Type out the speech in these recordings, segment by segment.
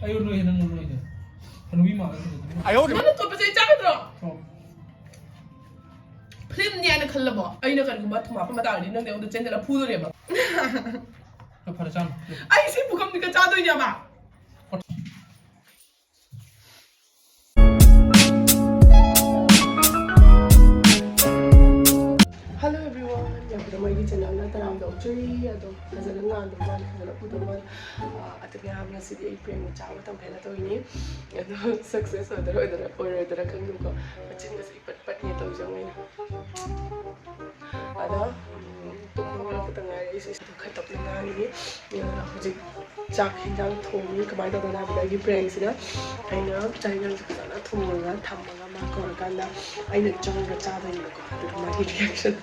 아유 로이는 로이데. 한우이 마. 아유. 너는 또 벌써 짜거든. 플립니아는 칼라버. 아이는 가지고 마트 마파 마다 알리는데 오늘 젠데라 푸드래 봐. 파르찬. 아이 씨 부감니까 짜도이냐 봐. Hello everyone, welcome to my channel. Natarang doctory, ato hazard nga ando man, hazard po naman. At nga mga si April mo chawa tang pera to ini. Ano success order kang ko. Macin kasi ipat-pat niya to siya ngayon. Ada tumulong ko tanga is to katok na nga ini. Yan ako jig chak hindang thong kamay daw na bigay brand sila. Ay na tayo nga sana tumulong nga tama nga makakanda. Ay nagchong nga chawa ni ko. Ito na reaction.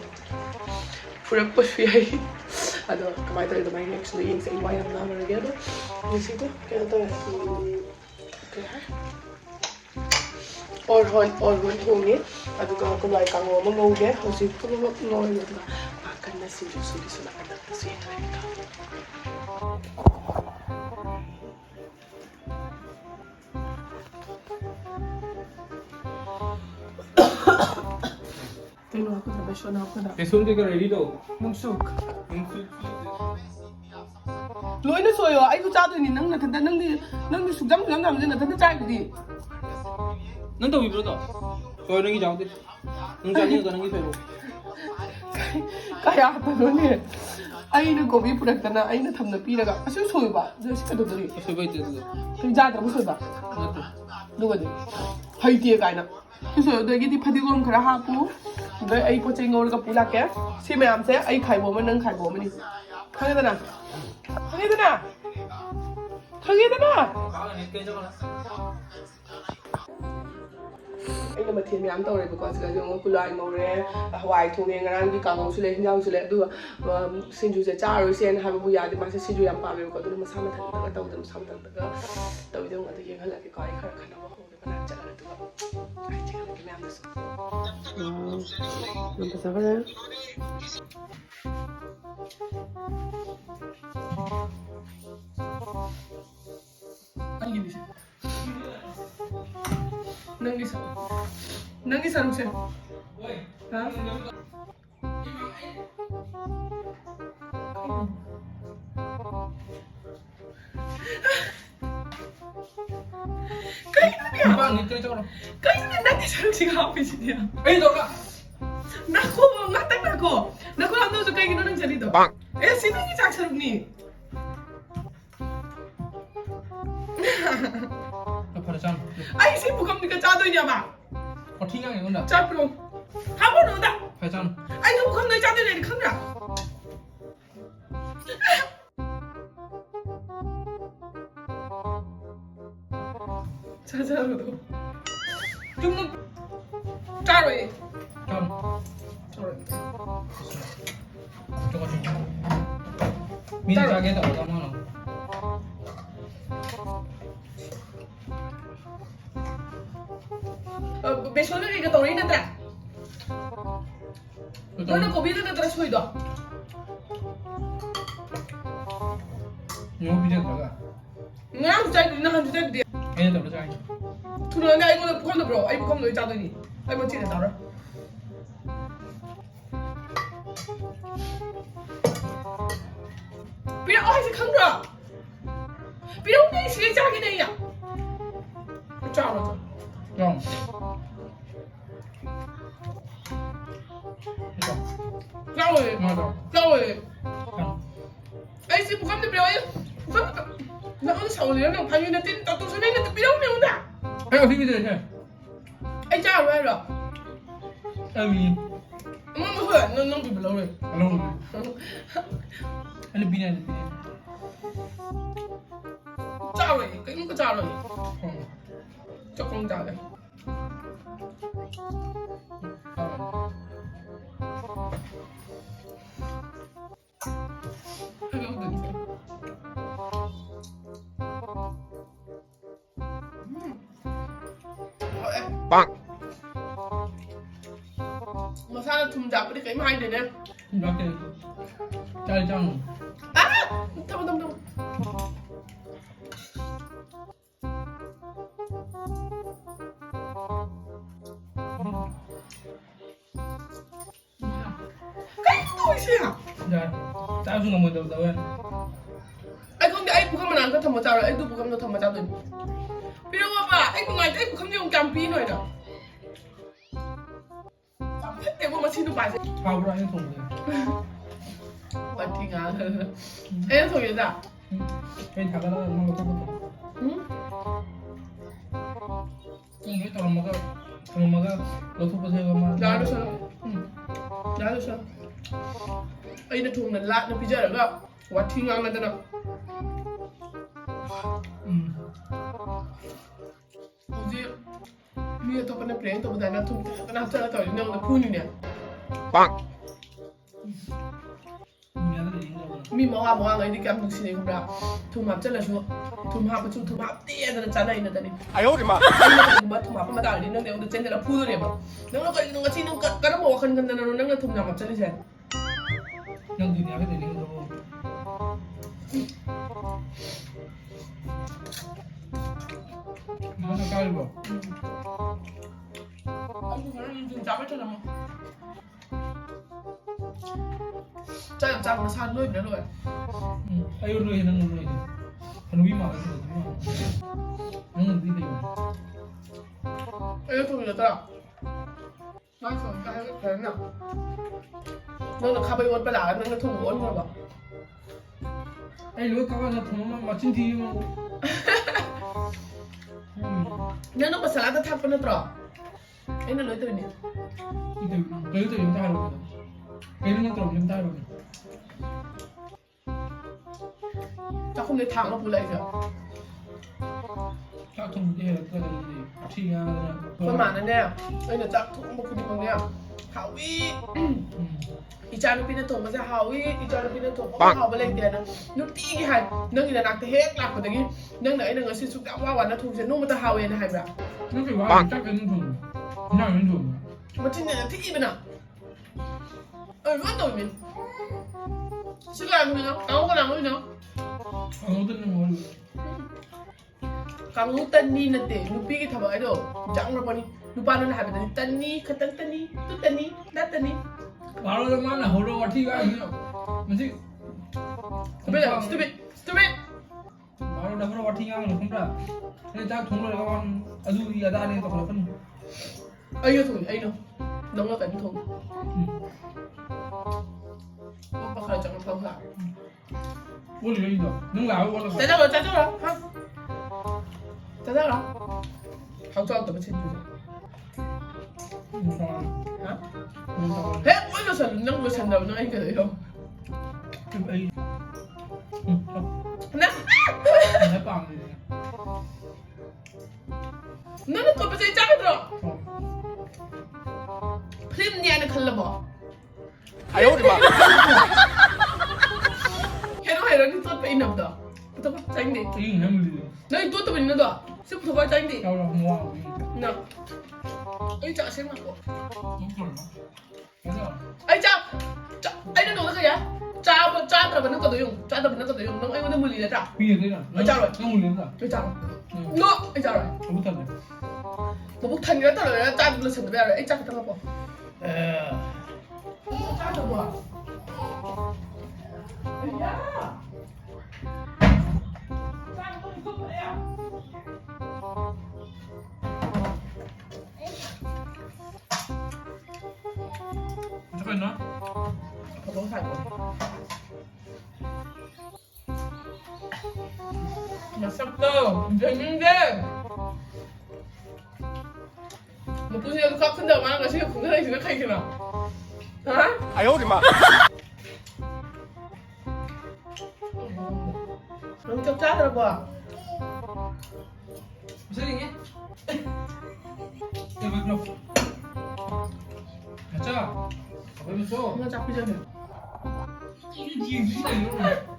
Push yayi. Ano kamay daw na reaction yung sa iwayan na maragero. Yung sito kaya to kaya orhon thongi aduga kulai kango ma ngauge hosi pulo ngoi aduga akan na sinju sudi sula kada sui tarika tino aku na besho na aku na Esun ke ready to. mungsuk loina soyo ai ku cha ni nang na thanda nang ni sujam jam na thanda chai di 넌 또 위로다. 소연이 자우데. 응자니 가는 게 별로. kaya tano aina gobi purakana aina thamna piraga asu soiba jasi kadodori 소바이 때도. kai jadra bu soiba 나도. duga de haiti kaina so de gi di phadigom khara hapu de ai po chei ngor ga pula ke si mayam se ai khaibo ma nang khaibo ma ni khangedana 가는 게 저거나. aina mathiam yam tawre because ga jong kulai ngore hawai thonge ngarang gi kangong sule hinjang sule du sinju se charu sen ha bu ya de ma se sinju yam pa me ko du ma sa ma thang ta taw du sa ma thang ta taw de ma de yeng hala ke kai khara khana ba ho de kana chala du ai che ga me am so empezaba a Alguien dice. Nangis harusnya. Hah? Kayak Bang, itu coba. kayak nangis harusnya apa sih dia? Eh, itu kak. Naku, ngatak naku. Naku ando suka kayak gini jadi tuh. Bang. Sini nih cak seru nih. 파르찬. Ay, sih bukan nikah jatuhnya bang. 어떻게 하는 건데? Capro. Kamu udah. 파르찬. Ay, kamu bukan nikah jatuhnya di kamera. 자자로 좀 짜로해. 좀. 짜로. 저거 좀. 민자게도 얼마나? 배ሾ는 이거 더 있는데. 너는 고비는 들어 소이다. 요 비제 들어가. 나 진짜 이거 한 주제 돼. 얘네들 들어가. 들어 나 이거 부컴도 bro. 아이 부컴도 짜더니. 아이 뭐 찌네 따라. 비랑 아이 강라. 비랑 내 시계 짜기 내야. 짜로. 좀. 짜로해. 맞아. 짜로해. 좀. 아이 씨 부컴도 bro. 부컴도. 나 오늘 서울에 형 반유나 뛴 따또 소리 내는데 비랑 내온다. 아이고 비비들 해. Ê cha rồi rồi. 아미. Nó hơi nó bị lâu rồi. 알로. 아니 비네. Cha rồi, cái có cha rồi. 어. Cho con cha đây. 빵. Mà sao nó thùng dạp đi cái mai này nè. 이렇게 짤짱. À, thầm thầm thầm. 맛이야. 자, 짜증 너무 더워. Ai không thì anh cũng không mà làm cho thầm một chào rồi anh tôi cũng không cho thầm một chào rồi. Vì đâu mà anh cũng ngày anh cũng không dùng cam pin rồi đó. Hết tiền mà xin được bài gì? 밥으로 해 먹는 거. 파이팅아. 애 소리다. 왜 다가다 한거 해보자. 응? 이게 또 엄마가 너도 보세요 엄마. 나도 써. 응. 나도 써. Anh thùng lần lạ nó bây giờ là quá thi ngang lên đó. Uzi, mi to pana plane to badana thùng pana chara to ni na phun ni. Bang. Mi mo ha ngai di kam du sine kubra. Thùng hap chala shu. Thùng hap chu thùng hap tia da chana ina da ni. 哎呦我的妈！ Ba thùng hap ma da ni nang ne on chen da phu re ba. Nang lo ka nang chi nang ka mo kan kan nang na thùng hap chali sen. 그냥 그냥 하게 되는 거. 이거 색깔 봐. Anh cũng dùng cháo cho nó. Cháo cháo nó san luôn nữa rồi. 아유 로이 하는 거 로이. 한 위만 하는 거. 너는 어디 돼요? Ê, thôi được rồi. Nói rồi cái thế nào. Nó là khai ôn ba là nó thùng ôn rồi bảo. 아니 로이 가가서 도망만 맞힌 뒤에 Nếu nó mà salad thắp con nó trọ. Ấy nó lấy từ nè. 이때 너희들 좀 따로. 걔는 것도 좀 따로. Tao không lấy thẳng nó phụ lại rồi. 딱 통제 그거 같이 하는 Con mà này nè. Đây là chắc thùng một cái gì nè. Hảo ý. Ý cha nó pin nó thùng mà sẽ hảo ý. Ý cha nó pin nó thùng có hảo với lên tiền nó. Nó tí cái hành. Nâng thì là nạc thì hết lạc của cái. Nâng đấy là người xin xúc đã qua và nó thùng sẽ nung mà ta hảo ấy là hành vậy. 이렇게 와 딱 되는 돈. 그냥 있는 돈. Mà trên này là thích bên nào? Vẫn đổi mình. Chứ làm gì nữa? Áo có làm gì nữa? 어떤 거 Kamu tani nanti, lupi kita bawa itu, jangan lupa ni, lupa nuna habis tani, kata tani, tu tani, dah tani. 말하는 말은 호로 같이가 이거 뭐지? Stupid, stupid. 말하는 호로 같이가 하는 건가? 근데 딱 돈을 나가면 아주 이하다 아니 또 그렇군. Ayo thôi, ayo, nong là cảnh thùng. Apa kalau jangan tahu lah. 원래 여기다. 능 나오고 올라가. Tại sao rồi, ha? Tại sao rồi? Không cho tụi mình xin gì? Hả? Hết mỗi lần sần nâng vừa sần đầu nó anh cái không? Nè. Nó tụi mình sẽ chắc rồi. Phim nhà nó không là bỏ. 哎呦我的妈！ Hero đi tốt với nằm đó. Tụi mình tránh đi. 이거 해물리. Nơi tốt tụi mình nó đó. Xếp tụi mình tránh đi. cháu là hoa. Nè. Ấy chợ xem mặt của. 맞아. Ấy chợ. Ấy nó đồ cái gì á? Cha tụi mình nó có đồ dùng. Cha tụi mình nó có đồ dùng. Nó ấy nó mua lì là chợ. 위에 되나? cháu rồi. 너무 올린다. Ấy chợ. Nó. Ấy chợ rồi. 못하네. Một bức thành nữa tao rồi. Cha tụi mình sửa về rồi. Ấy cha tụi tao bỏ. 에. Cha tụi bỏ. Ya. 잠깐만. Không có phải rồi. Mà sắp tơ, đừng đi. Một cái gì khó khăn đầu mà nó sẽ không thấy gì nó khay thế nào. Hả? 哎呦我的妈！ Nung chọc chát rồi bà. 무슨 얘기해? 야, 막 가자. 가면서 Nó chọc bây giờ nè. 이게 뒤에 무슨 이런